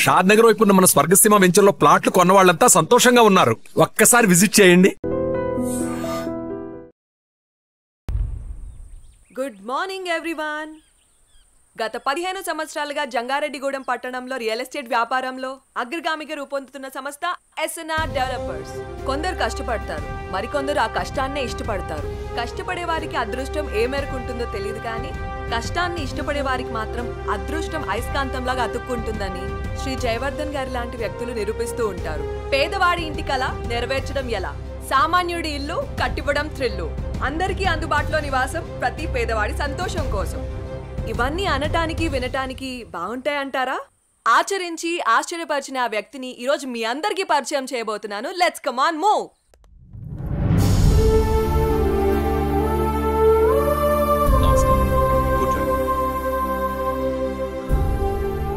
షాద్ నగర్ వైపు ఉన్న మన స్వర్గసీమ వెంచర్ లో ప్లాట్లు కొన్న వాళ్ళంతా సంతోషంగా ఉన్నారు. ఒక్కసారి విజిట్ చేయండి. Good morning everyone. గత 15 సంవత్సరాలుగా జంగారెడ్డిగూడెం పట్టణంలో రియల్ ఎస్టేట్ వ్యాపారంలో అగ్రగామిగా రూపొందుతున్న సంస్థ ఎస్ఎన్ఆర్ డెవలపర్స్. కొందరు కష్టపడతారు, మరికొందరు ఆ కష్టాన్నే ఇష్టపడతారు. కష్టపడే వారికి అదృష్టం ఏ మేరకు ఉంటుందో తెలియదు, కానీ కష్టాన్ని ఇష్టపడే వారికి మాత్రం అదృష్టం అయస్కాంతంలాగా అతుక్కుంటుందని శ్రీ జయవర్ధన్ గారి లాంటి వ్యక్తులు నిరూపిస్తూ ఉంటారు. పేదవాడి ఇంటి కల నెరవేర్చడం ఎలా, సామాన్యుడి ఇల్లు కట్టివ్వడం థ్రిల్లు, అందరికీ అందుబాటులో నివాసం ప్రతి పేదవాడి సంతోషం కోసం. ఇవన్నీ అనటానికి వినటానికి బాగుంటాయంటారా? ఆచరించి ఆశ్చర్యపరిచిన ఆ వ్యక్తిని ఈరోజు మీ అందరికీ పరిచయం చేయబోతున్నాను. Let's come on move.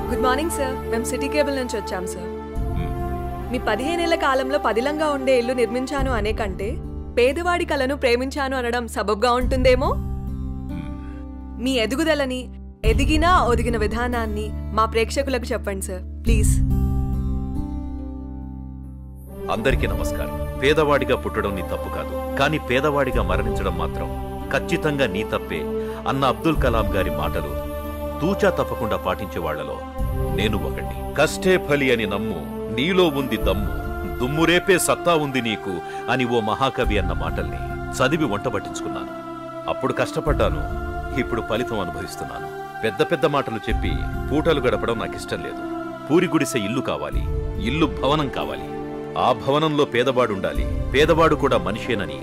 Good morning sir. మేము సిటీ కేబుల్ నుంచి వచ్చాం సార్. మీ 15 ఏళ్ల కాలంలో పదిలంగా ఉండే ఇల్లు నిర్మించాను అనే కంటే పేదవాడి కలను ప్రేమించాను అనడం సబబ్గా ఉంటుందేమో. మీ ఎదుగుదలని, ఎదిగినా ఒదిగిన విధానాన్ని మా ప్రేక్షకులకు చెప్పండి సార్ ప్లీజ్. అందరికీ నమస్కారం. పేదవాడిగా పుట్టడం నీ తప్పు కాదు, కానీ పేదవాడిగా మరణించడం మాత్రం ఖచ్చితంగా నీ తప్పే అన్న అబ్దుల్ కలాం గారి మాటలు తూచా తప్పకుండా పాటించే వాళ్లలో నేను ఒకటి. కష్టే ఫలి అని నమ్ము, నీలో ఉంది దమ్ము, దుమ్మురేపే సత్తా ఉంది నీకు అని ఓ మహాకవి అన్న మాటల్ని చదివి వంట పట్టించుకున్నాను. అప్పుడు కష్టపడ్డాను, ఇప్పుడు ఫలితం అనుభవిస్తున్నాను. పెద్ద పెద్ద మాటలు చెప్పి పూటలు గడపడం నాకిష్టం లేదు. పూరి గుడిసె ఇల్లు కావాలి, ఇల్లు భవనం కావాలి, ఆ భవనంలో పేదవాడుండాలి, పేదవాడు కూడా మనిషేనని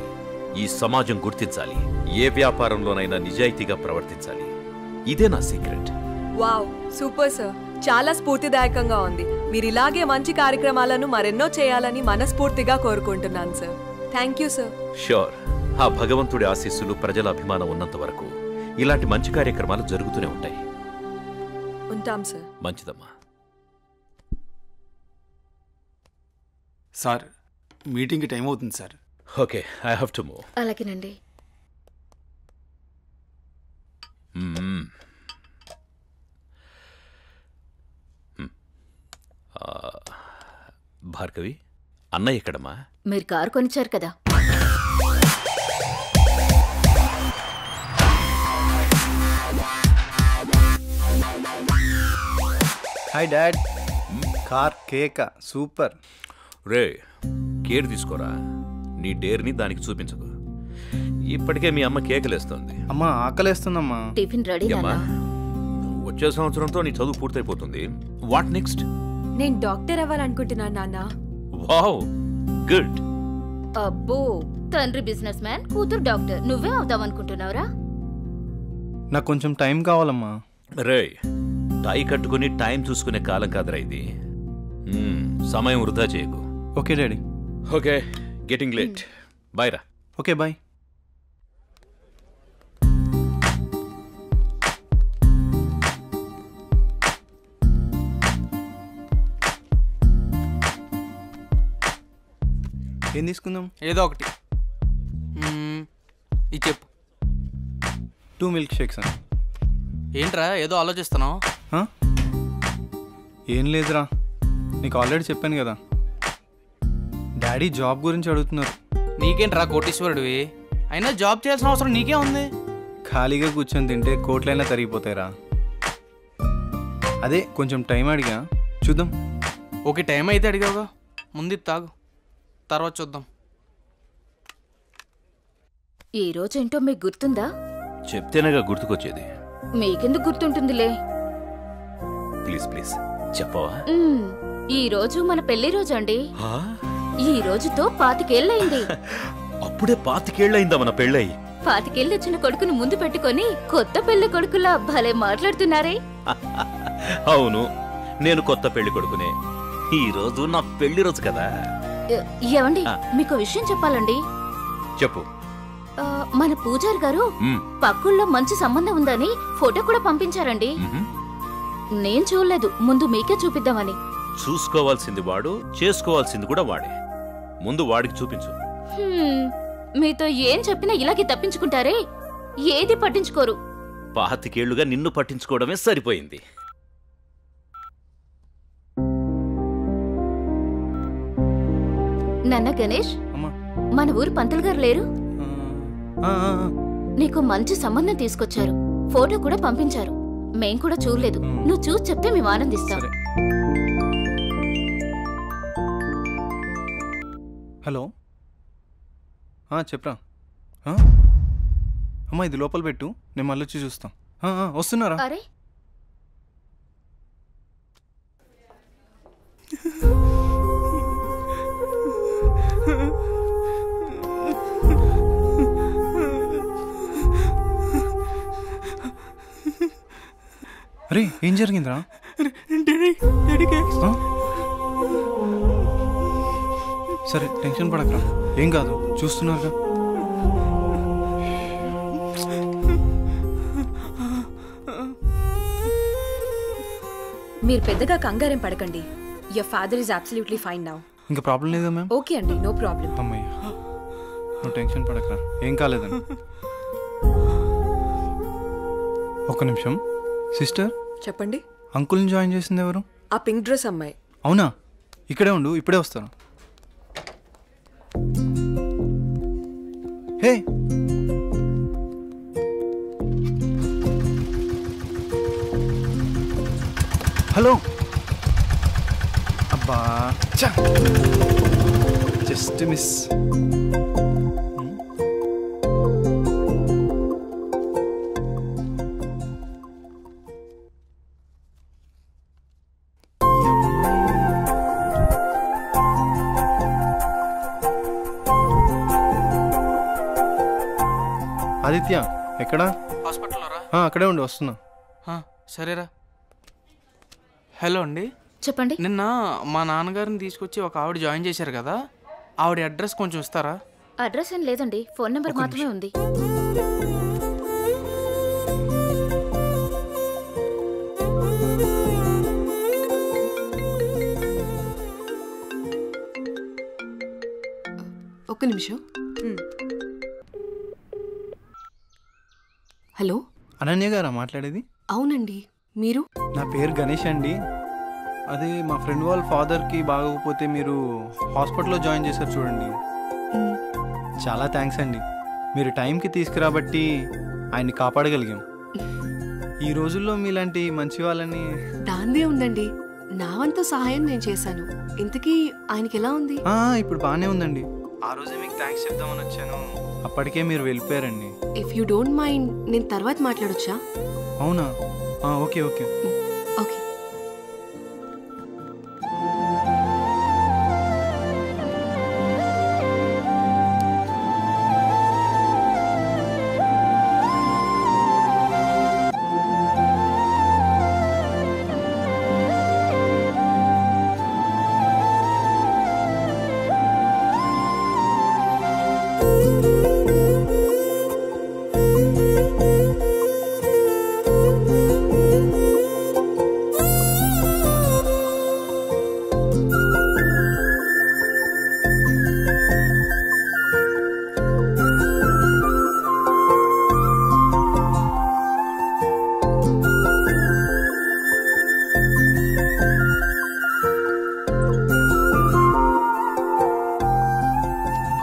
ఈ సమాజం గుర్తించాలి. ఏ వ్యాపారంలోనైనా నిజాయితీగా ప్రవర్తించాలి. ఇదే నా సీక్రెట్. Wow, super sir. చాలా స్ఫూర్తిదాయకంగా ఉంది. మీరు ఇలాగే మంచి కార్యక్రమాలను మరెన్నో చేయాలని మనస్ఫూర్తిగా కోరుకుంటున్నాను sir. Thank you sir. Sure. ఆ భగవంతుడి ఆశీస్సులు, ప్రజల అభిమానం ఉన్నంత వరకు ఇలాంటి మంచి కార్యక్రమాలు జరుగుతూనే ఉంటాయి. ఉంటాం సార్. మంచిదమ్మా. సార్, మీటింగ్కి టైం అవుతుంది sir. Okay, I have to move. అలాగేనండి. భార్గవి, అన్నయ్య ఎక్కడమ్మా? మీరు కారు కొనిచ్చారు కదా. Hi dad. కార్ కేక సూపర్. రే, కేర్ తీసుకోరా. నీ డేర్ని దానికి చూపించకు. ఇప్పటికే మీ అమ్మ కేకలేస్తోంది. అమ్మా, ఆకలేస్తుందమ్మా. Tiffin ready. వచ్చే సంవత్సరంతో నీ చదువు పూర్తయిపోతుంది. What next? నేను డాక్టర్ అవ్వాలనుకుంటున్నాను నాన్న. Wow, good. అబ్బో, తండ్రి బిజినెస్ మ్యాన్, కూతురు డాక్టర్. నువ్వే అవుతావనుకుంటున్నావురా? నాకు కొంచెం టైం కావాలమ్మా. రే, టై కట్టుకుని టైం చూసుకునే కాలం కాదురా ఇది. సమయం వృధా చేయకు. Okay daddy. Okay, getting late. Bye రా. Okay, bye. ఏం తీసుకుందాం? ఏదో ఒకటి. ఇది చెప్పు. 2 మిల్క్ షేక్స్ అని. ఏంట్రా ఏదో ఆలోచిస్తున్నావు? ఏం లేదురా, నీకు ఆల్రెడీ చెప్పాను కదా. డాడీ జాబ్ గురించి అడుగుతున్నారు. నీకేంట్రా కోటీశ్వరుడివి, అయినా జాబ్ చేయాల్సిన అవసరం నీకే ఉంది. ఖాళీగా కూర్చొని తింటే కోట్లైనా తరిగిపోతాయిరా. అదే కొంచెం టైం అడిగా, చూద్దాం. ఓకే, టైం అయితే అడిగావుగా, ముందు తాగు, తర్వాత చూద్దాం. ఈ రోజేంటో మీకు గుర్తుందా? చెప్తేనేగా గుర్తుకొచ్చేది. మీకెందుకు గుర్తుంటుందిలే. ప్లీజ్ ప్లీజ్ చెప్పవా? ఈ రోజు మన పెళ్లి రోజు అండి. ఈ రోజుతో 25 ఏళ్ళయింది. అప్పుడే 25 ఏళ్ళయిందా మన పెళ్ళయి? 25 ఏళ్ళు వచ్చిన కొడుకుని ముందు పెట్టుకొని కొత్త పెళ్లి కొడుకులా భలే మాట్లాడుతున్నారే. అవును, నేను కొత్త పెళ్లి కొడుకునే. ఈ రోజు నా పెళ్లి రోజు కదా. ఏమండి, మీకు విషయం చెప్పాలండి. చెప్పు. మన పూజారి గారు పక్కుల్లో మంచి సంబంధం ఉందని ఫోటో కూడా పంపించారండి. నేను చూడలేదు, ముందు మీకే చూపిద్దామని. చూసుకోవాల్సింది వాడు, చేసుకోవాల్సింది కూడా వాడే. ముందు వాడికి చూపించు. మీతో ఏం చెప్పినా ఇలాగే తప్పించుకుంటారే, ఏది పట్టించుకోరు. 25 ఏళ్లుగా నిన్ను పట్టించుకోవడమే సరిపోయింది. నాన్న గణేష్, అమ్మా. మన ఊరు పంతులు గారు లేరు? ఆ, ఆ, ఆ. నీకు మంచి సంబంధం తీసుకొచ్చారు, ఫోటో కూడా పంపించారు. మేం కూడా చూడలేదు, నువ్వు చూసి చెప్తే మేము ఆనందిస్తాం. సరే. హలో, చెప్పరా. అమ్మా ఇది లోపల పెట్టు, నేను మళ్ళీ వచ్చి చూస్తాం. వస్తున్నారా? అరే అరే ఏం జరిగిందిరా? సరే టెన్షన్ పడకరా, ఏం కాదు, చూస్తున్నారుగా. మీరు పెద్దగా కంగారేం పడకండి. Your father is absolutely fine now. ఇంకా ప్రాబ్లం లేదా మ్యామ్? ఓకే అండి, నో ప్రాబ్లం. అమ్మయ్య, నువ్వు టెన్షన్ పడకరా, ఏం కాలేదని. ఒక్క నిమిషం. సిస్టర్, చెప్పండి. అంకుల్ని జాయిన్ చేసింది ఎవరు? ఆ పింక్ డ్రెస్ అమ్మాయి. అవునా? ఇక్కడే ఉండు, ఇప్పుడే వస్తాను. హే, హలో. అబ్బా, జస్ట్ మిస్. ఆదిత్య ఎక్కడా? హాస్పిటల్లో రా. అక్కడే ఉండి వస్తున్నా. సరేరా. హలో అండి, చెప్పండి. నిన్న మా నాన్నగారిని తీసుకొచ్చి ఒక ఆవిడ జాయిన్ చేశారు కదా, ఆవిడ అడ్రస్ కొంచెం ఇస్తారా? అడ్రస్ ఏం లేదండి, ఫోన్ నెంబర్ మాత్రమే ఉంది. ఒక్క నిమిషం. హలో, అనన్య గారా మాట్లాడేది? అవునండి, మీరు? నా పేరు గణేష్ అండి. అదే మా ఫ్రెండ్ వాళ్ళ ఫాదర్కి బాగోకపోతే మీరు హాస్పిటల్లో జాయిన్ చేశారు చూడండి. చాలా థ్యాంక్స్ అండి, మీరు టైంకి తీసుకురాబట్టి ఆయన్ని కాపాడగలిగాం. ఈ రోజుల్లో మీలాంటి మంచి వాళ్ళని. దాందే ఉందండి, నా వంతు సహాయం నేను చేశాను. ఇంతకీ ఆయనకి ఎలా ఉంది? ఇప్పుడు బాగానే ఉందండి. ఆ రోజే మీకు థ్యాంక్స్ చెప్దామని వచ్చాను, అప్పటికే మీరు వెళ్ళిపోయారండి. ఇఫ్ యూ డోంట్ మైండ్ నేను తర్వాత మాట్లాడొచ్చా? అవునా? Okay okay. ఓకే.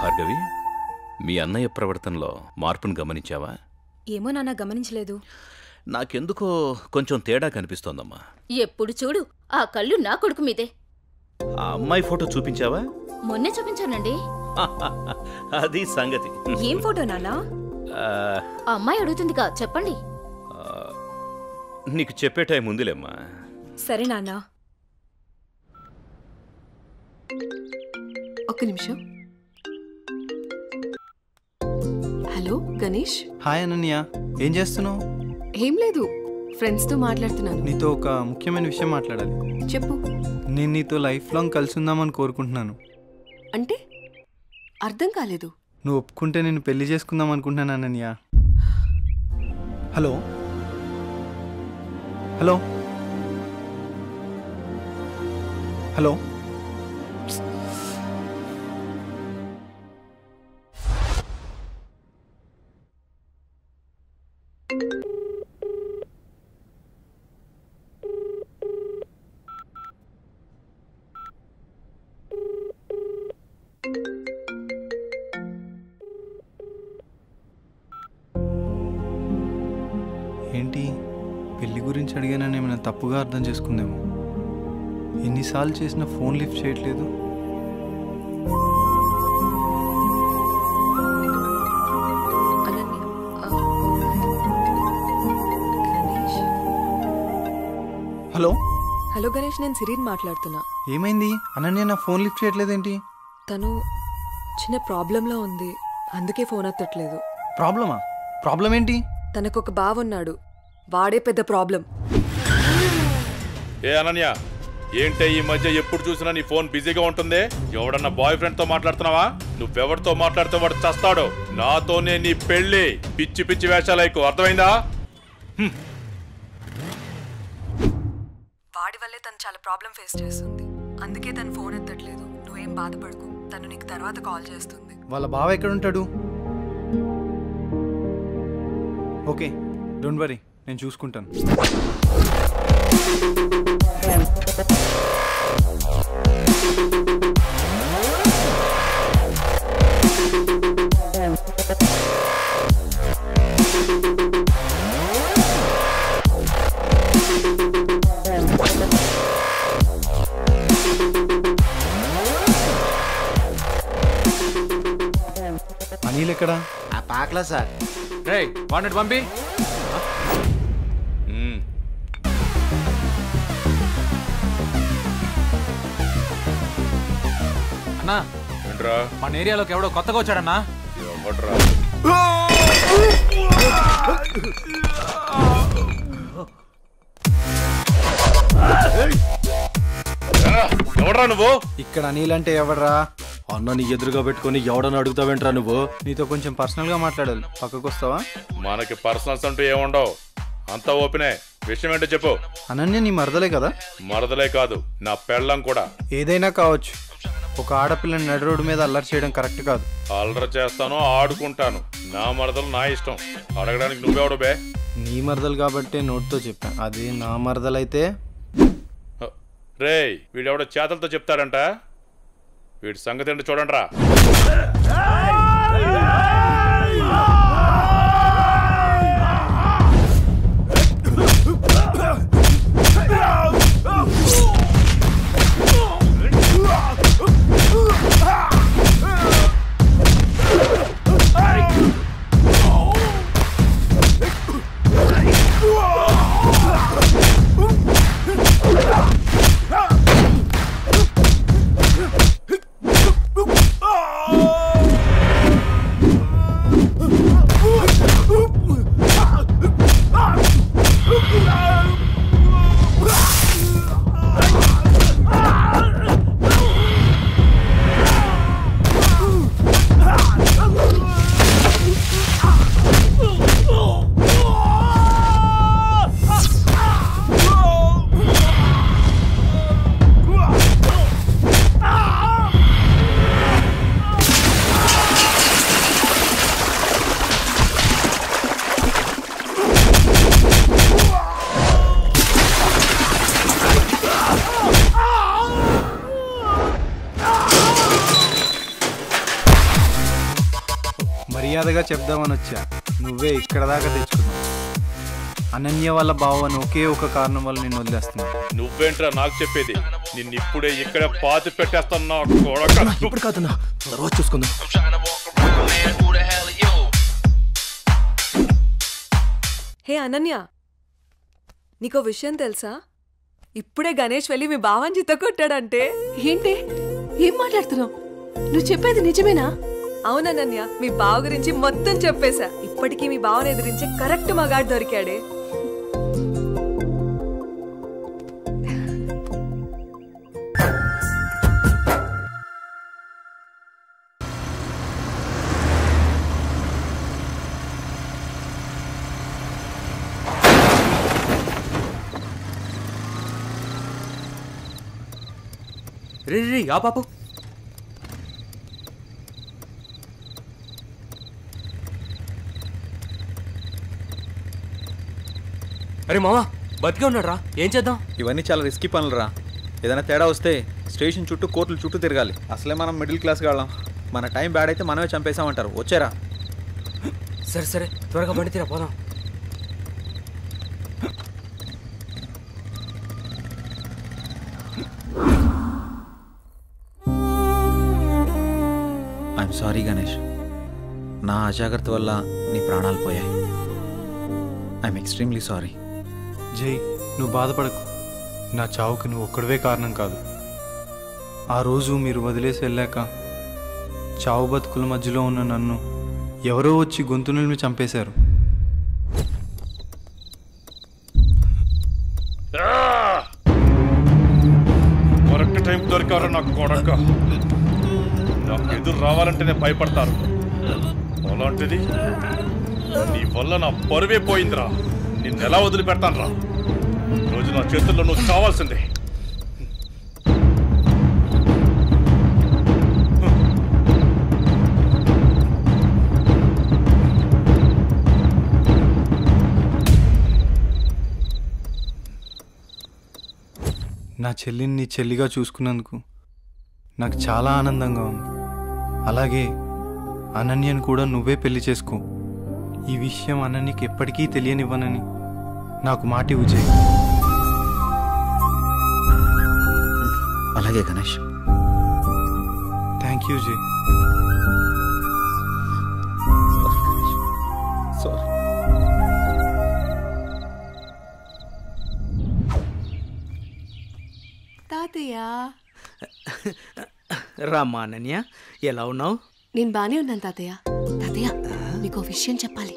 భార్గవి, మీ అన్నయ్య ప్రవర్తనలో మార్పును గమనించావా? ఏమో నాన్న, గమనించలేదు. నాకెందుకో కొంచెం తేడా కనిపిస్తోందమ్మా. ఎప్పుడు చూడు ఆ కళ్ళు నా కొడుకు మీదే. ఆ అమ్మాయి ఫోటో చూపించావా? మొన్నే చూపించానండి. అది సంగతి. ఏం ఫోటో నాన్నా? ఆ, ఆ అమ్మాయి అడుగుతుందిగా, చెప్పండి. నీకు చెప్పే టైం ఉందిలేమ్మా. సరే నాన్నా. ఒక్క నిమిషం. హలో గణేష్. హాయ్ అనన్య, ఏం చేస్తున్నావు? ఏం లేదు, ఫ్రెండ్స్తో మాట్లాడుతున్నాను. నీతో ఒక ముఖ్యమైన విషయం మాట్లాడాలి. చెప్పు. నేను నీతో లైఫ్ లాంగ్ కలిసి ఉందామని కోరుకుంటున్నాను. అంటే అర్థం కాలేదు. నువ్వు ఒప్పుకుంటే నేను పెళ్లి చేసుకుందాం అనుకుంటున్నాను అనన్య. Hello hello hello. గురించి అడిగానని ఏమైనా తప్పుగా అర్థం చేసుకుందేమో. ఎన్నిసార్లు చేసినా ఫోన్ లిఫ్ట్ చేయట్లేదు. హలో హలో గణేష్, నేను సిరీన్ మాట్లాడుతున్నా. ఏమైంది? అనన్య నా ఫోన్ లిఫ్ట్ చేయట్లేదేంటి? తను చిన్న ప్రాబ్లంలో ఉంది, అందుకే ఫోన్ ఎత్తట్లేదు. ప్రాబ్లమా? ప్రాబ్లం ఏంటి? తనకొక బావున్నాడు, వాడే పెద్ద ప్రాబ్లం. ఏ అనన్య, ఏంటే ఈ మధ్య ఎప్పుడు చూసినా నీ ఫోన్ బిజీగా ఉంటుంది? ఎవడన్నా బాయ్ ఫ్రెండ్ తో మాట్లాడుతున్నావా? నువ్వెవరితో మాట్లాడితే వాడు చస్తాడు. నాతోనే నీ పెళ్లి. పిచ్చి పిచ్చి వేషాలైకు, అర్థమైందా? వాడి వల్లే తను చాలా ప్రాబ్లం ఫేస్ చేస్తుంది, అందుకే తను ఫోన్ ఎత్తట్లేదు. నువ్వేం బాధపడకు, తను నీకు తర్వాత కాల్ చేస్తుంది. వాళ్ళ బావ ఎక్కడుంటాడు? ఓకే, డోంట్ వరీ, నేను చూసుకుంటాను. అనిల్ ఎక్కడా? ఆ పాకలా సార్. రే వాడిని పంపి. అన్నా ఏంట్రా? మన ఏరియాలోకి ఎవడో కొత్తగా వచ్చాడన్నా. ఎవడ్రా? ఎవడ్రా నువ్వు? ఇక్కడ అనిల్ అంటే ఎవడ్రా? అన్న నీ ఎదురుగా పెట్టుకొని ఎవడని అడుగుతావేంట్రా నువ్వు? నీతో కొంచెం పర్సనల్ గా మాట్లాడాలి, పక్కకు వస్తావా? మనకి పర్సనల్స్ అంటూ ఏముండవు, అంతా ఓపెనే. విషయం ఏంటో చెప్పు. అనన్య నీ మరదలే కదా? మరదలే కాదు, నా పెళ్ళం కూడా. ఏదైనా కావచ్చు, ఒక ఆడపిల్లని నడి రోడ్డు మీద అల్లరి చేయడం కరెక్ట్ కాదు. అల్లరి చేస్తాను, ఆడుకుంటాను. నా మరదలు నా ఇష్టం, అడగడానికి నువ్వెవడు బే? నీ మరదలు కాబట్టి నోటితో చెప్పాను, అదే నా మరదలైతే. రేయ్, వీడెవడో చేతలతో చెప్తాడంట. వీడి సంగతి ఏంటో చూడండి రా. మర్యాదగా చెప్దామని వచ్చా, నువ్వే ఇక్కడ దాకా తెచ్చుకున్నావు. అనన్య వాళ్ళ బావ అని ఒకే ఒక కారణం వల్ల నేను వదిలేస్తున్నా. నువ్వేంట్రా నాకు చెప్పేది? నిన్నిప్పుడే ఇక్కడ పాతి పెట్టేస్తున్నా. ఇప్పుడు కాదన్నా, తర్వాత చూసుకుందాం. హే అనన్య, నీకో విషయం తెలుసా? ఇప్పుడే గణేష్ వెళ్ళి మీ బావని చిత్త కొట్టాడంటే. ఏంటి? ఏం మాట్లాడుతున్నావు? నువ్వు చెప్పేది నిజమేనా? అవునన్నయ్య, మీ బావ గురించి మొత్తం చెప్పేశా. ఇప్పటికీ మీ బావని ఎదిరించే కరెక్ట్ మగాడు దొరికాడే. రే రే ఆ పాపు. అరే మామా, బతికే ఉన్నాడు రా, ఏం చేద్దాం? ఇవన్నీ చాలా రిస్కీ పనులు రా. ఏదైనా తేడా వస్తే స్టేషన్ చుట్టూ కోర్టుల చుట్టూ తిరగాలి. అసలే మనం మిడిల్ క్లాస్ వాళ్ళం, మన టైం బ్యాడ్ అయితే మనమే చంపేసామంటారు. వచ్చారా? సరే సరే, త్వరగా బండి తీరా పోదాం. ఐఎమ్ సారీ గణేష్, నా అజాగ్రత్త వల్ల నీ ప్రాణాలు పోయాయి. I'm extremely sorry. జై, నువ్వు బాధపడకు. నా చావుకి నువ్వు ఒక్కడవే కారణం కాదు. ఆ రోజు మీరు వదిలేసి వెళ్ళాక చావు బతుకుల మధ్యలో ఉన్న నన్ను ఎవరో వచ్చి గొంతు నిలిమి చంపేశారు. కరెక్ట్ టైం దొరికారు నా కొడక. నాకు ఎదురు రావాలంటేనే భయపడతారు. అలాంటిది నీ వల్ల నా పరువే పోయిందిరా. నిన్నెలా వదిలిపెడతాను రా? రోజు నా చేతుల్లో నువ్వు చావాల్సిందే. నా చెల్లిని నీ చెల్లిగా చూసుకున్నందుకు నాకు చాలా ఆనందంగా ఉంది. అలాగే అనన్యను కూడా నువ్వే పెళ్లి చేసుకో. ఈ విషయం అనన్యకి ఎప్పటికీ తెలియనివ్వనని నాకు మాట ఇవ్వు జై. అలాగే గణేష్. థ్యాంక్ యూ జై. తాతయ్య, రామ్మా అనన్య, ఎలా ఉన్నావు? నేను బానే ఉన్నాను తాతయ్య. తాతయ్య, నీకు విషయం చెప్పాలి.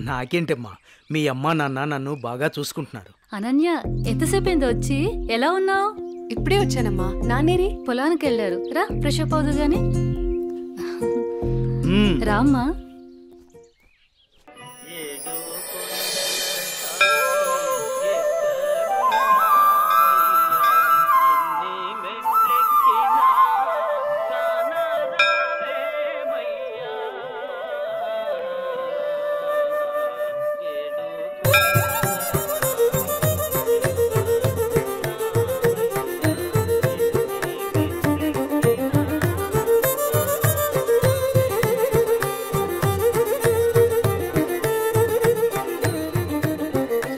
నాకేంటమ్మా, మీ అమ్మ నాన్న నన్ను బాగా చూసుకుంటున్నారు. అనన్య, ఎంతసేపు అయిందో వచ్చి? ఎలా ఉన్నావు? ఇప్పుడే వచ్చానమ్మా. నాన్నేరి? పొలానికి వెళ్ళారు. రా, ఫ్రెష్ అప్ అవుదు గాని. రామ్మా.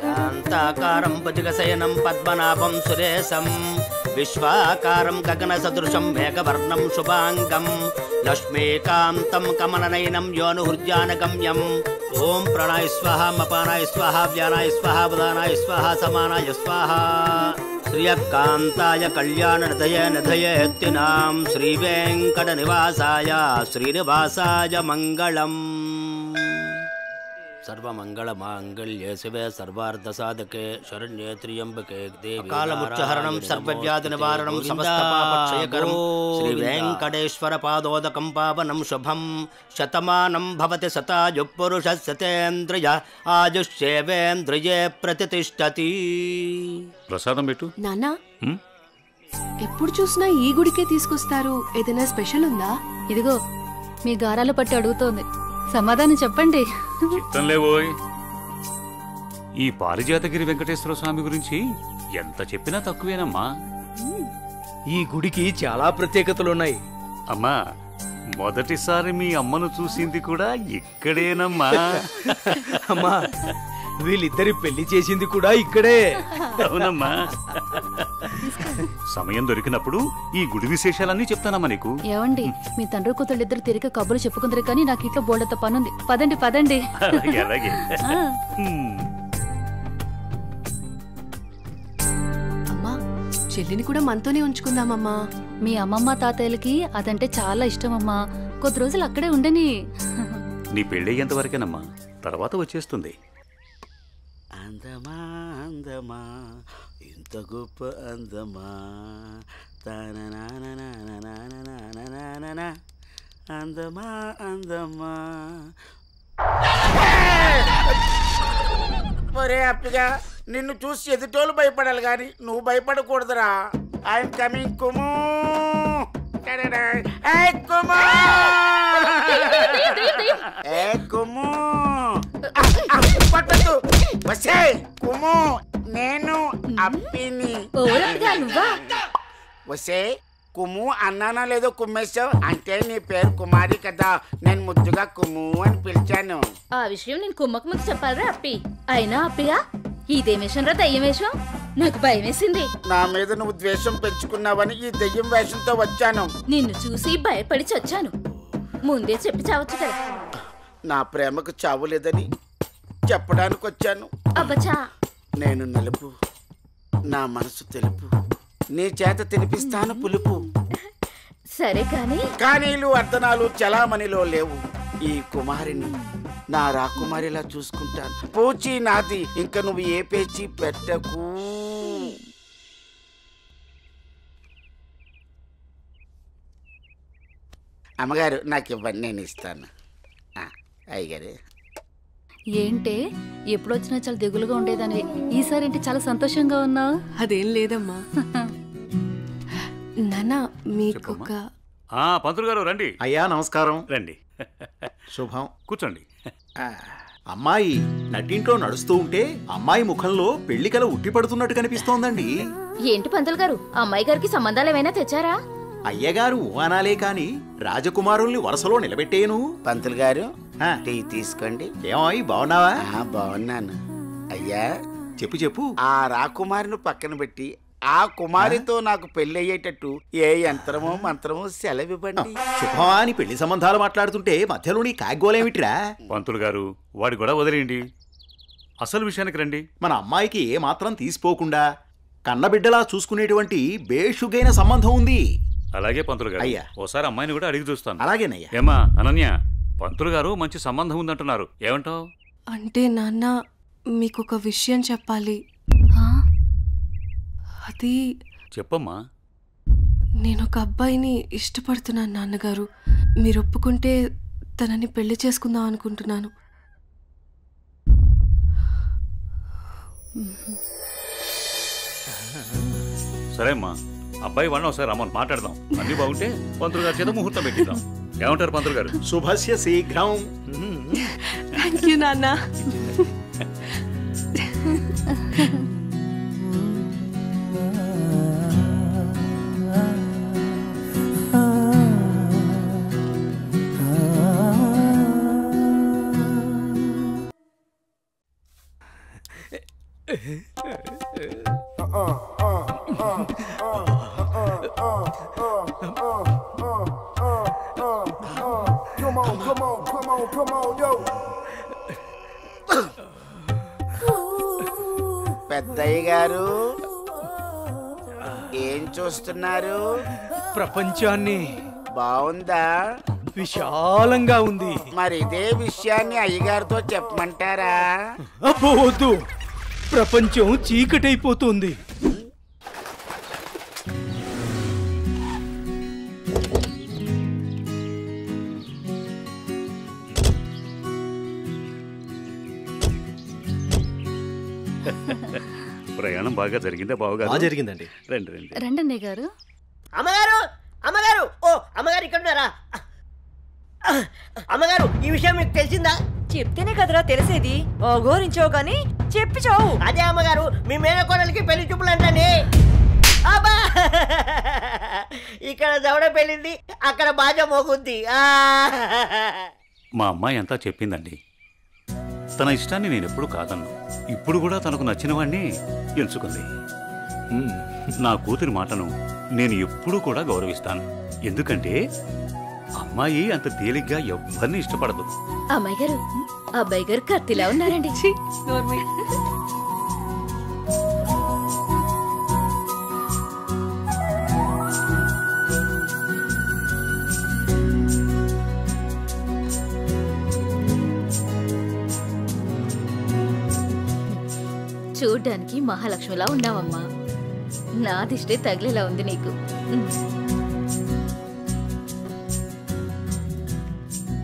శాంతాకారం భుజగశయనం పద్మనాభం సురేశం విశ్వాకారం గగనసదృశం మేఘవర్ణం శుభాంగం లక్ష్మీకాంతం కమలనయనం యోనుహృద్యానగమ్యం. ఓం ప్రాణాయ స్వాహ, మపానాయ స్వాహ, వ్యానాయ స్వాహ, ఉదానాయ స్వాహ, సమానాయ స్వాహ. శ్రియకాంతాయ కళ్యాణనిధయ నిధయేత్తినాం శ్రీవేంకట నివాసాయ శ్రీనివాసాయ మంగళం. సర్వమంగళమాంగళ్యే శివే సర్వార్థసాధకే శరణ్యే త్ర్యంబకే దేవి కాలముచ్చహరణం సర్వవ్యాధి నివారణం సమస్తపాపక్షయకరం శ్రీ వెంకటేశ్వర పాదోదకం పావనం శుభం. శతమానం భవతి శతాయు పురుష శతేంద్రియ ఆయుష్యేవేంద్రియే ప్రతిష్టతి. ప్రసాదం పెట్టు. నాన్న, ఎప్పుడు చూసినా ఈ గుడికే తీసుకొస్తారు. ఏదైనా స్పెషల్ ఉందా? ఇదిగో మీ గారాలు పట్టి అడుగుతోంది, సమాధానం చెప్పండి. చిత్తంలేవోయ్, ఈ పారిజాతగిరి వెంకటేశ్వర స్వామి గురించి ఎంత చెప్పినా తక్కువేనమ్మా. ఈ గుడికి చాలా ప్రత్యేకతలున్నాయి. అమ్మా, మొదటిసారి మీ అమ్మను చూసింది కూడా ఇక్కడేనమ్మా. అమ్మా, వీళ్ళిద్దరి పెళ్లి చేసింది కూడా ఇక్కడే. అవునమ్మా. సమయం దొరికినప్పుడు ఈ గుడి విశేషాలన్నీ చెప్తానమ్మా నీకు. ఏవండి, మీ తండ్రి కూతుళ్ళు ఇద్దరు తిరిగి కబుర్లు చెప్పుకుందరు కానీ నాకు ఇంట్లో బోల్డంత పనుంది. పదండి పదండి. అలాగే. అమ్మా, చెల్లిని కూడా మనతోనే ఉంచుకుందామమ్మా. మీ అమ్మమ్మ తాతయ్యలకి అదంటే చాలా ఇష్టమమ్మా. కొద్ది రోజులు అక్కడే ఉండని. నీ పెళ్ళయ్యేంత వరకేనమ్మా, తర్వాత వచ్చేస్తుంది. అందమా అందమా ఇంత గొప్ప అందమా అందమా అందమా. ఒరే అప్పిగా, నిన్ను చూసి ఎదుటోళ్ళు భయపడాలి కానీ నువ్వు భయపడకూడదురా. I'm coming కుము. కుము పట్టదు. వసే కుము, నేను అప్పిని. వసే కుము అన్నానో లేదో కుమ్మేశావు అంటే నీ పేరు కుమారి కదా. నేను ముద్దుగా కుము అని పిలిచాను. ఆ విషయం నేను కుమ్మకు ముందు చెప్పాలరా అప్పి. అయినా అప్పిగా ఇదేం వేషం రా, దయ్యం వేషం. నాకు భయం వేసింది. నా మీద నువ్వు ద్వేషం పెంచుకున్నావని ఈ దెయ్యం వేషంతో వచ్చాను. నిన్ను చూసి భయపడి చచ్చాను. ముందే చెప్పి చావచ్చు కదా. నా ప్రేమకు చావు లేదని చెప్పడానికి వచ్చాను. అబ్బచా, నేను నలుపు, నా మనసు తెలుపు, నీ చేత తినిపిస్తాను పులుపు. సరే కానీ కానీలు అర్ధనాలు చలామణిలో లేవు. ఈ కుమారిని నా రాకుమారిలా చూసుకుంటాను. పూచి నాది, ఇంక నువ్వు ఏ పేచి పెట్టకు. అమ్మగారు నాకు ఇవ్వండి, నేను ఇస్తాను. అయ్యగారు ఏంటే ఎప్పుడొచ్చినా చాలా దిగులుగా ఉండేదాన్ని, ఈసారి ఏంటి చాలా సంతోషంగా ఉన్నావు? అదేం లేదమ్మా. నాన్న మీకొక పంతులు గారు రండి. అయ్యా నమస్కారం. రండి. శుభం. కూర్చోండి. అమ్మాయి నట్టింట్లో నడుస్తూ ఉంటే అమ్మాయి ముఖంలో పెళ్లికల ఉట్టి పడుతున్నట్టు కనిపిస్తోందండి. ఏంటి పంతులు గారు, అమ్మాయి గారికి సంబంధాలు ఏమైనా తెచ్చారా? అయ్యగారు అనాలే కాని రాజకుమారుల్ని వరుసలో నిలబెట్టేను. పంతులు గారు టీ తీసుకోండి. ఏమాయి బాగున్నావా? బాగున్నాను. అయ్యా చెప్పు చెప్పు. ఆ రాకుమారిని పక్కన పెట్టి ఆ కుమారితో నాకు పెళ్లి అయ్యేటట్టు ఏ యంత్రమో మంత్రమో సెలవివ్వండి. శుభమా అని పెళ్లి సంబంధాలు మాట్లాడుతుంటే మధ్యలో నీ కాగ్గోలేమిట్రా? పంతులు గారు వాడి గొడవ వదిలేయండి, అసలు విషయానికి రండి. మన అమ్మాయికి ఏ మాత్రం తీసిపోకుండా కన్నబిడ్డలా చూసుకునేటువంటి బేషుగైన సంబంధం ఉంది. అలాగే పంతులు గారు. అయ్యా ఓసారి అమ్మాయిని కూడా అడిగి చూస్తాను. అలాగేనయ్యా. ఏమా అనన్య, పంతులు గారు మంచి సంబంధం ఉందంటున్నారు, ఏమంటావు? అంటే నాన్న మీకొక విషయం చెప్పాలి. అది చెప్పమ్మా. నేను ఒక అబ్బాయిని ఇష్టపడుతున్నాను నాన్నగారు. మీరు ఒప్పుకుంటే తనని పెళ్లి చేసుకుందాం అనుకుంటున్నాను. సరే అమ్మా, అబ్బాయి వాడిని ఒకసారి రమ్మని మాట్లాడదాం. అన్ని బాగుంటే పంతులు గారి చేత ముహూర్తం పెట్టిద్దాం. ఏమంటారు పంతులు గారు? శుభస్య శీఘ్రం. థ్యాంక్ యూ నాన్న. పెద్దయ్య గారు ఏం చూస్తున్నారు? ప్రపంచాన్ని. బాగుందా? విశాలంగా ఉంది. మరి ఇదే విషయాన్ని అయ్యగారితో చెప్పమంటారా? అబ్బో వద్దు, ప్రపంచం చీకటైపోతుంది. ప్రయాణం బాగా జరిగిందా బావగారు? జరిగిందండి. రండి రండి. రండన్నయ్య గారు. అమ్మగారు, అమ్మగారు, ఓ అమ్మగారు ఇక్కడ ఉన్నారా? అమ్మగారు, ఈ విషయం మీకు తెలిసిందా? చెప్తేనే కదరా తెలిసేది. ఓగోరించావు గాని చెప్పి చావు. అదే అమ్మగారు, మీ మేనకోడలికి పెళ్లి చూపులు అంటండి. అబ్బా, ఇక్కడ దవడ పెళ్ళింది, అక్కడ బాజ మోగుద్ది. మా అమ్మాయి అంతా చెప్పిందండి. తన ఇష్టాన్ని నేను ఎప్పుడు కాదన్ను. ఇప్పుడు కూడా తనకు నచ్చిన వాడిని ఎంచుకుంది. నా కూతురి మాటను నేను ఎప్పుడూ కూడా గౌరవిస్తాను. ఎందుకంటే అమ్మాయి అంత తేలిగ్గా ఎవ్వరిని ఇష్టపడదు. అమ్మాయి గారు, అబ్బాయి గారు కత్తిలా ఉన్నారండి. చూడ్డానికి మహాలక్ష్మిలా ఉన్నావమ్మా. నా దిష్టే తగిలేలా ఉంది నీకు.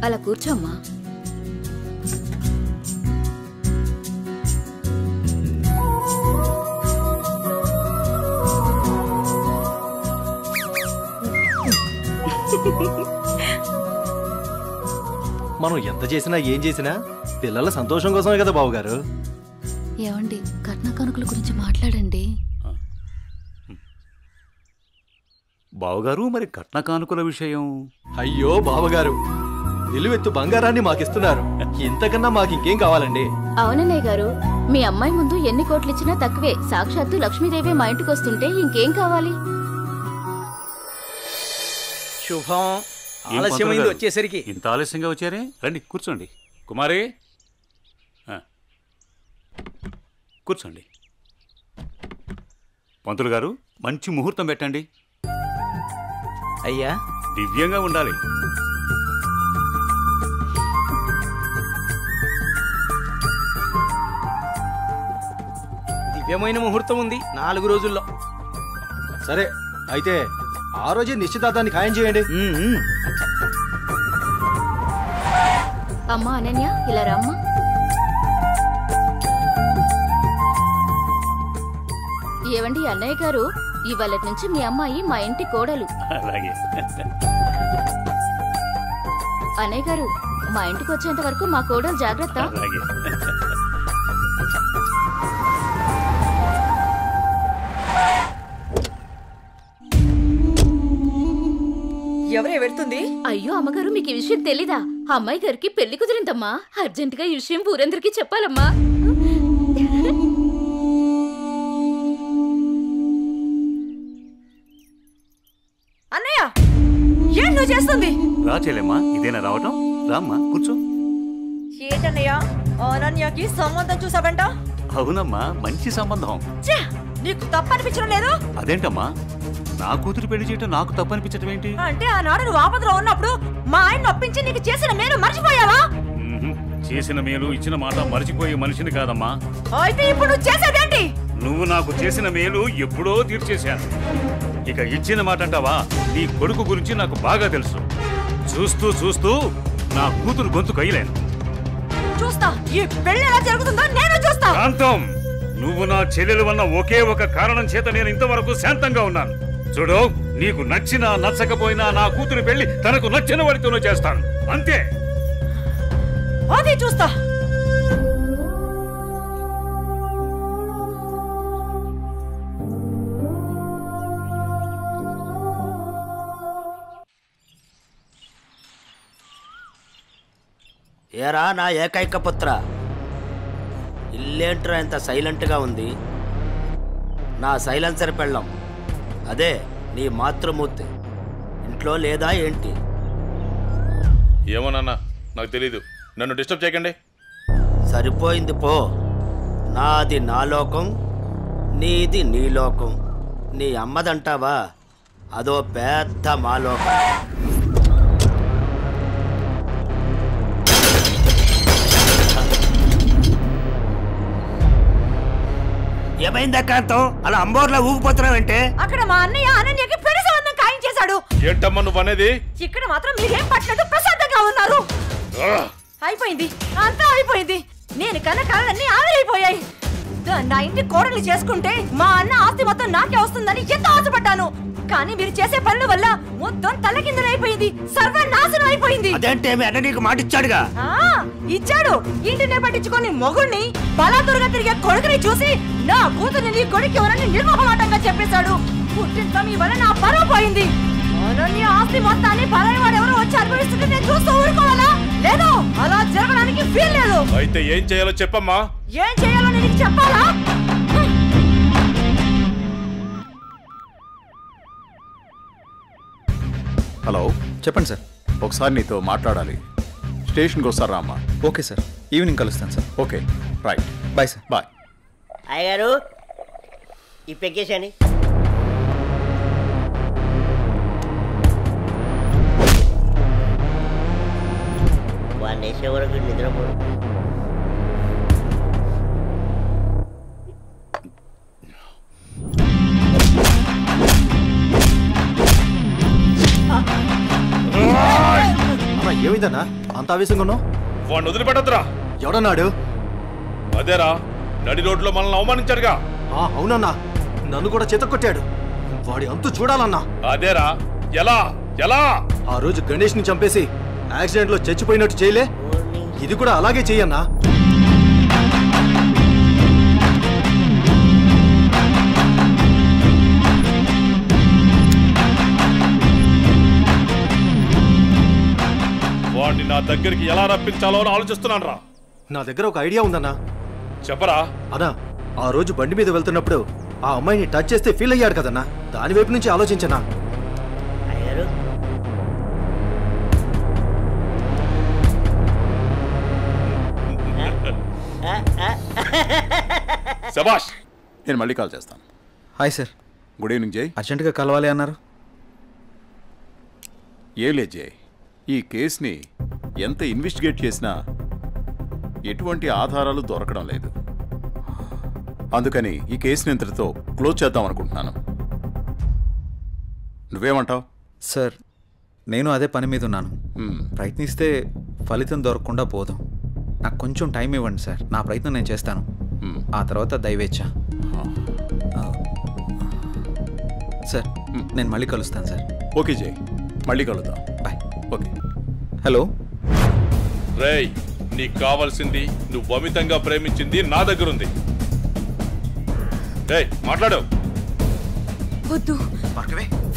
అలా కూర్చోమ్మా. మనం ఎంత చేసినా ఏం చేసినా పిల్లల సంతోషం కోసమే కదా బావగారు. ఏమండి, కట్న కానుకల గురించి మాట్లాడండి. బావగారు, మరి కట్న కానుకల విషయం? అయ్యో బావగారు, నిలువెత్తు బంగారాన్ని మాకిస్తున్నారు. ఇంతకన్నా మాకింకేం కావాలండి? అవునన్నయ్య గారు, మీ అమ్మాయి ముందు ఎన్ని కోట్లు ఇచ్చినా తక్కువే. సాక్షాత్తు లక్ష్మీదేవి మా ఇంటికి వస్తుంటే ఇంకేం కావాలి? శుభం. ఆలస్యమైంది వచ్చేసరికి. ఇంత ఆలస్యంగా వచ్చారే? రండి కూర్చోండి. కుమారి కూర్చోండి. పంతులు గారు మంచి ముహూర్తం పెట్టండి. అయ్యా దివ్యంగా ఉండాలి. దివ్యమైన ముహూర్తం ఉంది 4 రోజుల్లో. సరే అయితే ఆ రోజే నిశ్చితార్థాన్ని ఖాయం చేయండి. అమ్మా అనన్య, ఇలా రామ్మా. ఏవండి అన్నయ్య గారు, ఇవాళ నుంచి మీ అమ్మాయి మా ఇంటి కోడలు. అలాగే. అన్నయ్య గారు, మా ఇంటికి వచ్చేంత వరకు మా కోడలు జాగ్రత్త. అలాగే. ఎవరే వెళ్తుంది? అయ్యో అమ్మగారు, మీకు ఈ విషయం తెలీదా? అమ్మాయి గారికి పెళ్లి కుదిరిందమ్మా. అర్జెంటుగా ఈ విషయం ఊరందరికీ చెప్పాలమ్మా. అన్నయ్య, ఏం నువ్వు చేస్తుంది? రా చెల్లెమ్మా, ఇదేనా రావటం? రామ్మా కూర్చో. ఏంటన్నయ్య, అనన్యకి సంబంధం చూసావంట? అవునమ్మా, మంచి సంబంధం. నీకు తప్పనిపించడం లేదు? అదేంటమ్మా, నా కూతురు పెళ్లి చేయటం నాకు తప్పనిపించటం ఏంటి? అంటే ఆనాడు నువ్వు ఆపదలో ఉన్నప్పుడు మా ఆయన నొప్పించి నీకు చేసిన మేలు మర్చిపోయావా? చేసిన మేలు ఇచ్చిన మాట మర్చిపోయే మనిషిని కాదమ్మా. అయితే ఇప్పుడు నువ్వు చేసేదేంటి? నువ్వు నాకు చేసిన మేలు ఎప్పుడో తీర్చేశాను. ఇక ఇచ్చిన మాట అంటావా? నీ కొడుకు గురించి నాకు బాగా తెలుసు. చూస్తూ చూస్తూ నా కూతురు గొంతు కయ్యలేను. చూస్తా, ఈ పెళ్లి ఎలా జరుగుతుందో నేను చూస్తా. శాంతం, నువ్వు నా చెల్లెలు వల్ల ఒకే ఒక కారణం చేత నేను ఇంతవరకు శాంతంగా ఉన్నాను. చూడు, నీకు నచ్చినా నచ్చకపోయినా నా కూతురు పెళ్లి తనకు నచ్చిన వాడితోనే చేస్తాను, అంతే. అది చూస్తా. ఏరా నా ఏకైక పుత్ర, ఇల్లేంట్రా ఎంత సైలెంట్గా ఉంది? నా సైలెన్సర్ పెళ్ళం, అదే నీ మాతృమూర్తి ఇంట్లో లేదా ఏంటి? ఏమోనన్నా, నాకు తెలీదు. నన్ను డిస్టర్బ్ చేయకండి. సరిపోయింది పో. నాది నా లోకం, నీది నీ లోకం. నీ అమ్మదంటావా? అదో పెద్ద మా లోకం. ఏమైందా కాంతం, అలా అంబోర్లా ఊగిపోతున్నావంటే? అక్కడ మా అన్నయ్య అనన్యకి పెళ్లి సంబంధం ఖాయం చేశాడు. ఏంటమ్మా నువ్వు అనేది? ఇక్కడ మాత్రం మీరేం పట్టినట్టు ప్రశాంతంగా ఉన్నారు. అయిపోయింది, అంతా అయిపోయింది. నేను కన్న కళ్ళన్నీ ఆవిరైపోయాయి. నా ఇంటి కోడలు చేసుకుంటే మా అన్న ఆస్తి మొత్తం నాకే వస్తుందని ఎంతో ఆశపడ్డాను. కానీ మీరు చేసే పనుల వల్ల మొత్తం తలకిందులైపోయింది, సర్వనాశనం అయిపోయింది. అదేంటే మీ అన్న నీకు మాట ఇచ్చాడుగా? ఇచ్చాడు. ఇంటినే పట్టించుకొని మొగుణ్ణి బలాదురుగా తిరిగే కొడుకుని చూసి నా కూతుర్ని నీ కొడుకు ఎవరని నిర్మోహమాటంగా చెప్పేశాడు. పుట్టింత మీ వల్ల నా పరువు పోయింది. అనన్య ఆస్తి మొత్తాన్ని పరాయి వాడెవరో వచ్చి అనుభవిస్తుంటే నేను చూస్తూ ఊరుకోవాలా? లేదు, అలా జరగడానికి వీల్లేదు. అయితే ఏం చేయాలో చెప్పమ్మా. ఏం చేయాలో నీకు చెప్పాలా? హలో, చెప్పండి సార్. ఒకసారి నీతో మాట్లాడాలి. స్టేషన్కి వస్తారా అమ్మా? ఓకే సార్, ఈవినింగ్ కలుస్తాను సార్. Okay, right. Bye sir. Bye. అయ్యగారు, ఈ పెక్కేసండి. వాడిని వేసే వరకు నిద్రపోడు. ఏమైందన్నా అంత ఆవేశంగా ఉన్నావు? వాడిని వదిలిపెట్టద్దురా. ఎవడన్నాడు? అదేరా, నడి రోడ్లో మనల్ని అవమానించాడుగా. అవునన్నా, నన్ను కూడా చేతకొట్టాడు. వాడి అంతు చూడాలన్నా. అదేరా, ఎలా ఎలా? ఆ రోజు గణేష్ ని చంపేసి యాక్సిడెంట్ లో చచ్చిపోయినట్టు చేయలే, ఇది కూడా అలాగే చెయ్యన్నా. వాడిని నా దగ్గరికి ఎలా రప్పించాలో అని ఆలోచిస్తున్నాను రా. నా దగ్గర ఒక ఐడియా ఉందన్నా. చెప్పరా అన్నా ఆ రోజు బండి మీద వెళ్తున్నప్పుడు ఆ అమ్మాయిని టచ్ చేస్తే ఫీల్ అయ్యాడు కదన్నా, దాని వైపు నుంచి ఆలోచించనా. శభాష్. నేను మళ్ళీ కాల్ చేస్తాను. Hi sir. గుడ్ ఈవినింగ్ జై. అర్జెంటుగా కలవాలి అన్నారు. ఏ లేదు జై, ఈ కేసుని ఎంత ఇన్వెస్టిగేట్ చేసినా ఎటువంటి ఆధారాలు దొరకడం లేదు. అందుకని ఈ కేసుని ఇంతటితో క్లోజ్ చేద్దాం అనుకుంటున్నాను. నువ్వేమంటావు? సార్ నేను అదే పని మీద ఉన్నాను. ప్రయత్నిస్తే ఫలితం దొరకకుండా పోదాం. నాకు కొంచెం టైం ఇవ్వండి సార్, నా ప్రయత్నం నేను చేస్తాను. ఆ తర్వాత దయవేచ్ఛ. సార్ నేను మళ్ళీ కలుస్తాను సార్. ఓకే జై, మళ్ళీ కలుద్దాం. బాయ్. ఓకే. హలో రేయ్, నీకు కావాల్సింది నువ్వు అమితంగా ప్రేమించింది నా దగ్గర ఉంది. రేయ్ మాట్లాడు. వద్దు,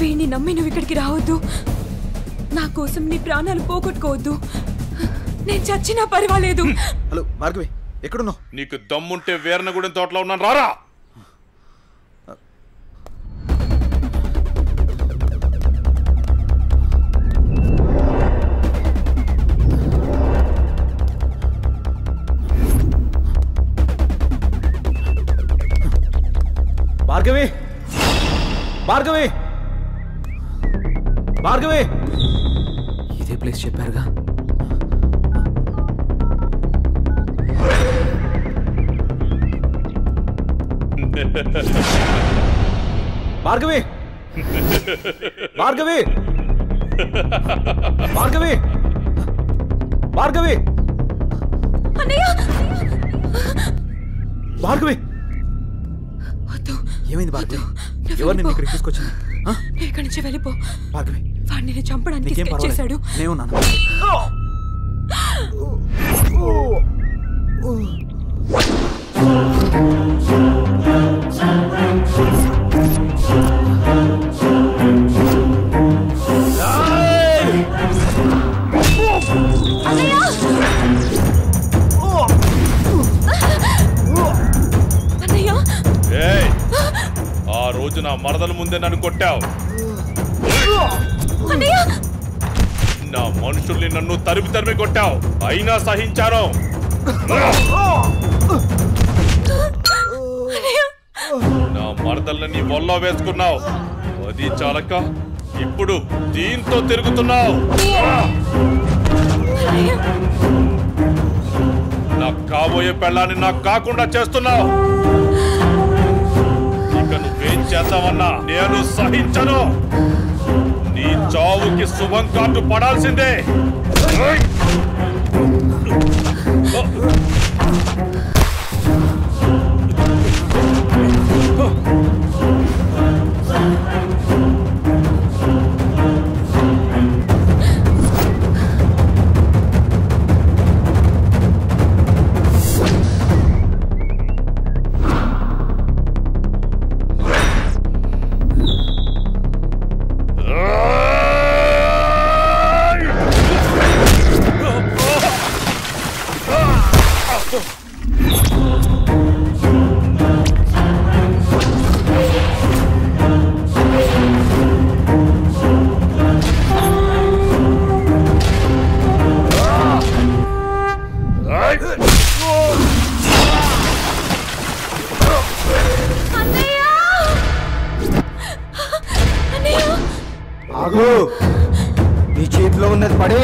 వీడిని నమ్మి నువ్వు ఇక్కడికి రావద్దు. నా కోసం నీ ప్రాణాలు పోగొట్టుకోవద్దు. నేను చచ్చినా పర్వాలేదు. హలో భార్గవి, ఎక్కడున్నావు? నీకు దమ్ముంటే వీరనగూడెం తోటలో ఉన్నాను, రారా. భార్గవి, భార్గవి, భార్గవి. ఇదే ప్లేస్ చెప్పారుగా. భార్గవి, భార్గవి, భార్గవి, భార్గవి, భార్గవి. ఏమైంది భార్గవి? ఎవరు నిన్ను ఇక్కడికి తీసుకొచ్చింది? ఇక్కడి నుంచి వెళ్ళిపో భార్గవి. వాడిని నేను చంపడానికి స్కెచ్ చేశాడు. నేనున్నాను. ఆ రోజు నా మరదల ముందే నన్ను కొట్టావు. నా మనుషుల్ని నన్ను తరిమి తరిమి కొట్టావు, అయినా సహించాను. నా మరదల్ని నీ వల్ల వేసుకున్నావు, అది చాలక ఇప్పుడు దీంతో తిరుగుతున్నావు. నాకు కాబోయే పెళ్ళాన్ని నాకు కాకుండా చేస్తున్నావు. ఇక నువ్వేం చేద్దామన్నా నేను సహించను. నీ చావుకి శుభం కార్డు పడాల్సిందే. ఆగు, నీ చేతిలో ఉన్నది పడే.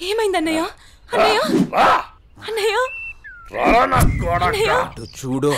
ఏమైందన్నయ్య? అన్నయ్య అన్నయ్య చూడు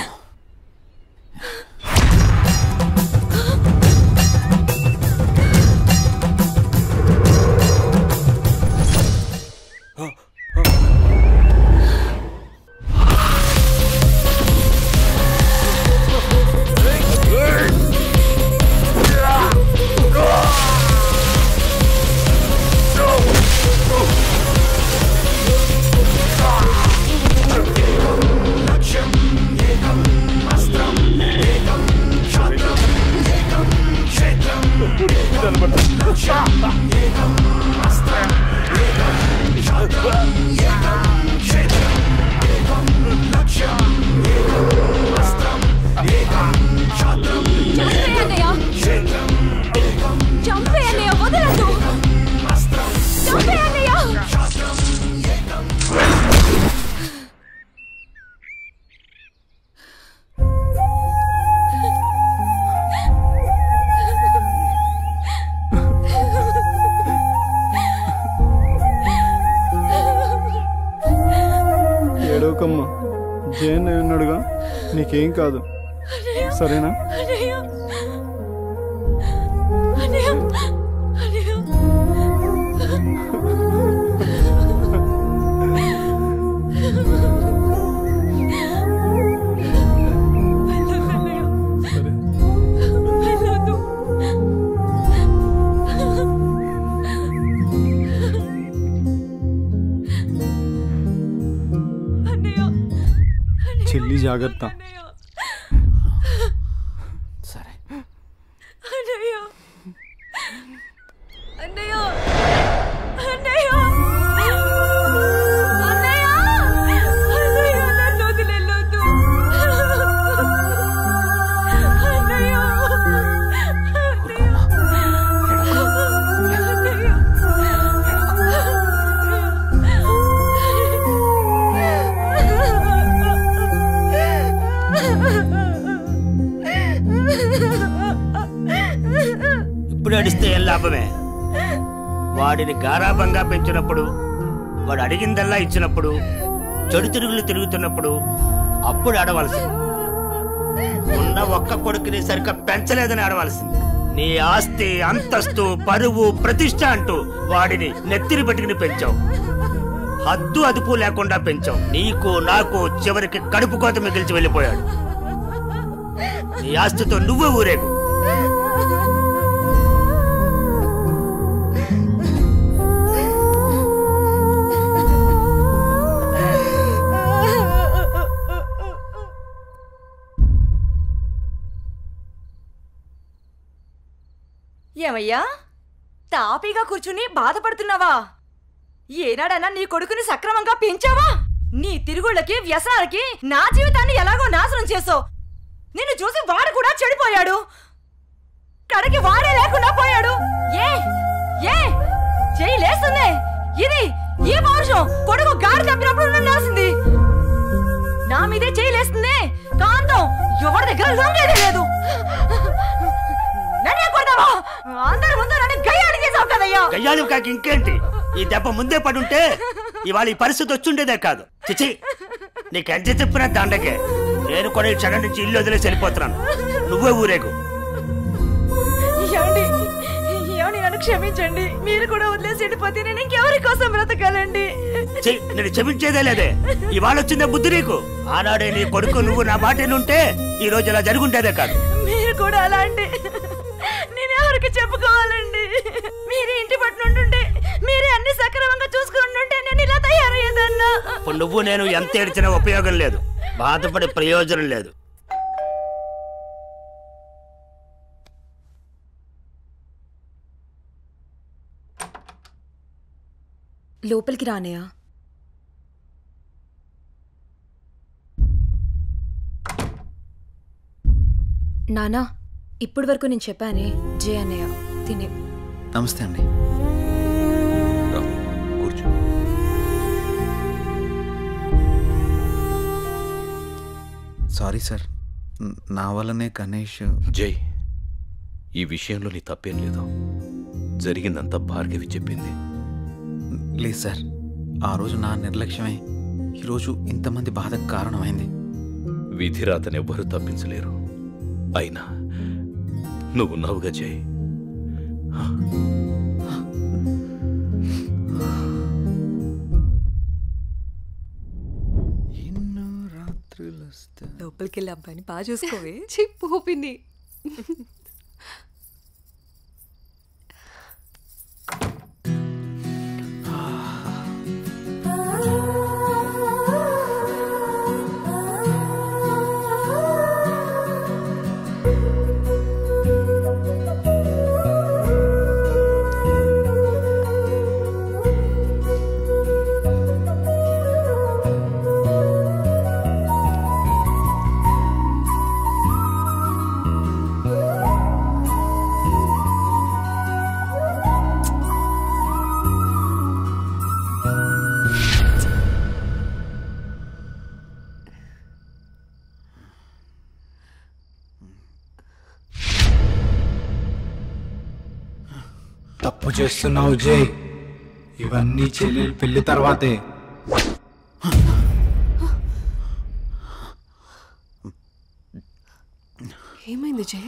ఏడవకమ్మా, జయన్ ఉన్నాడుగా, నీకేం కాదు, సరేనా? చెల్లి జాగ్రత్త. సరే అన్నయ్య అన్నయ్య అన్నయ్య అన్నయ్య అన్నయ్య నన్ను వదిలేయొద్దు అన్నయ్య ఇప్పుడు అడిస్తే ఏం లాభమే? వాడిని గారాబంగా పెంచినప్పుడు, వాడు అడిగిందల్లా ఇచ్చినప్పుడు, చెడు తిరుగులు తిరుగుతున్నప్పుడు అప్పుడు ఆడవలసింది. ఉన్న ఒక్క కొడుకుని సరిగ్గా పెంచలేదని ఆడవలసింది. నీ ఆస్తి, అంతస్తు, పరువు, ప్రతిష్ట అంటూ వాడిని నెత్తిని పెట్టుకుని పెంచావు. హద్దు అదుపు లేకుండా పెంచావు. నీకు నాకు చివరికి కడుపు కోత మిగిల్చి వెళ్ళిపోయాడు. నీ ఆస్తితో నువ్వే ఊరేగు. ఏమయ్యా, తాపీగా కూర్చుని బాధపడుతున్నావా? ఏనాడన్నా నీ కొడుకుని సక్రమంగా పెంచావా? నీ తిరుగుళ్ళకి, వ్యసనాలకి నా జీవితాన్ని ఎలాగో నాశనం చేసావు. నిన్ను చూసి వాడు కూడా చెడిపోయాడు. కడకి వాడే లేకుండా పోయాడు. ఏ ఏ చెయ్యి లేస్తుంది. ఇది ఈ పౌరుషం కొడుకు గాడి తప్పినప్పుడు ఉండాల్సింది. నా మీదే చెయ్యి లేస్తుంది. కాంతం ఎవరి దగ్గర లొంగేదే లేదు. అందరి ముందు నన్ను గయ్యాళి చేసావు కదయ్యా. గయ్యాళి కాక ఇంకేంటి? ఈ దెబ్బ ముందే పడుంటే ఇవాళ ఈ పరిస్థితి వచ్చుండేదే కాదు. చిచి, నీకెంత చెప్పినా దండకే. నేను కూడా ఈ క్షణం నుంచి ఇల్లు వదిలేసి వెళ్ళిపోతున్నాను. నువ్వే ఊరేగు. ఏంటి క్షమించండి. మీరు కూడా వదిలేసి వెళ్ళిపోతే నేను ఇంకెవరి కోసం బ్రతకాలండి? నేను క్షమించేదే లేదే. ఇవాళ వచ్చిందే బుద్ధి నీకు. ఆనాడే నీ కొడుకు నువ్వు నా మాటనుంటే ఈ రోజు ఇలా జరుగుంటేదే కాదు. మీరు కూడా అలా అంటే నేను ఎవరికి చెప్పుకోవాలండి? మీరే ఇంటి పట్టు ఉంటుంటే, మీరే అన్ని సక్రమంగా చూసుకుంటుంటే నేను ఇలా తయారయ్యేదన్నా. ఇప్పుడు నువ్వు నేను ఎంత ఏడ్చినా ఉపయోగం లేదు, బాధపడే ప్రయోజనం లేదు. లోపలికి రానయ్యా. నానా, ఇప్పటి వరకు నేను చెప్పానే జే అన్నయ్య తినే. నమస్తే అండి. కూర్చో. సారీ సార్, నా వల్లనే గణేష్. జై, ఈ విషయంలో నీ తప్పేం లేదు. జరిగిందంతా భార్గవి చెప్పింది. లేదు సార్, ఆ రోజు నా నిర్లక్ష్యమే ఈరోజు ఇంతమంది బాధకు కారణమైంది. విధిరాతనెవ్వరూ తప్పించలేరు. అయినా నువ్వున్నావుగా జై. లోపలికి వెళ్ళి అబ్బాయిని బాగా చూసుకోవే. చెప్పు పిన్ని. తప్పు చేస్తున్నావు జై. ఇవన్నీ చెల్లెలు పెళ్లి తర్వాతే. ఏమైంది జై?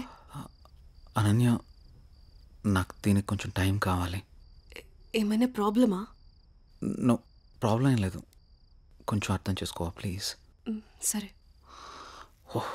అనన్య, నాకు దీనికి కొంచెం టైం కావాలి. ఏమైనా ప్రాబ్లమా? నో ప్రాబ్లం ఏం లేదు, కొంచెం అర్థం చేసుకోవా ప్లీజ్. సరే. ఓహ్